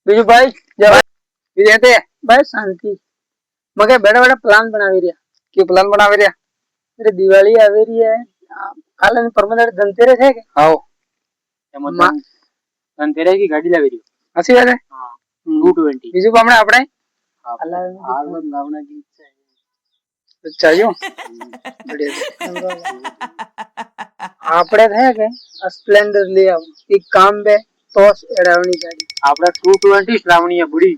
બીજું ભાઈ બીજું તે ભાઈ શાંતિ મગે બड़ा बड़ा प्लान बनावी रिया के प्लान बनावी रिया अरे दिवाली आवे रही है काल ने परमदार धनतेरस है के आओ धनतेरस की गाड़ी लावी रही अच्छी बात है हां 220 બીજું આપણે આપણે હાલમાં લાવના की इच्छा है चाहिए बढ़िया આપણે છે કે સ્પ્લેન્ડર લે આવ એક કામ બે તો એડાવણી ગાડી આપણે 220 લાવણી है બડી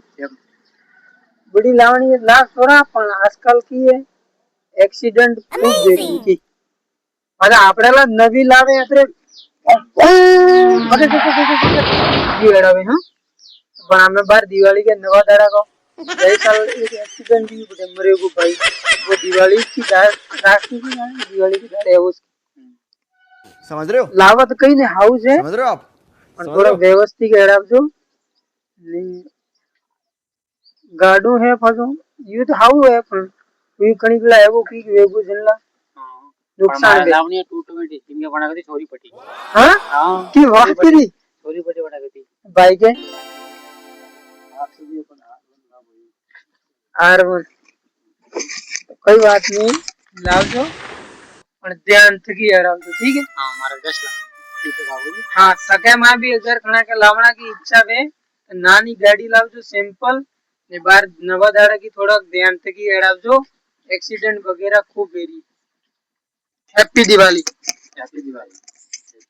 बड़ी लावणी है लाख थोड़ा पण आजकल की है एक्सीडेंट खूब देखी की अरे आपल्याला नवी लावे अरे अरे ये एडावे हां पण हमें बार दिवाली के नवा दाड़ा को गए साल एक एक्सीडेंट भी बड़े मरे को भाई वो दिवाली की राखी की दिवाली की दाड़े है समझ रहे हो लावत कहीं ने हाउस है समझ रहे हो आप थोड़ा व्यवस्थित एडावजो नहीं गाडू है फसो ये तो हाउ है पण ये कणीकला है वो की वेगो जनला नुकसान है लावनी 220 इनके बना गई छोरी पटी हां हां की बात करी छोरी पटी बना गई भाई के आर कोई बात नहीं लावजो पण ध्यान थकी आराम से ठीक है हां मारा 10 लाख ठीक है बाबू हां सके में भी अगर खणा के लावना की इच्छा है नानी गाड़ी लावजो सिंपल ने बार नवा दाड़ा की थोड़ा ध्यान थकी एडावजो एक्सीडेंट वगैरह खूब बेरी हैप्पी दिवाली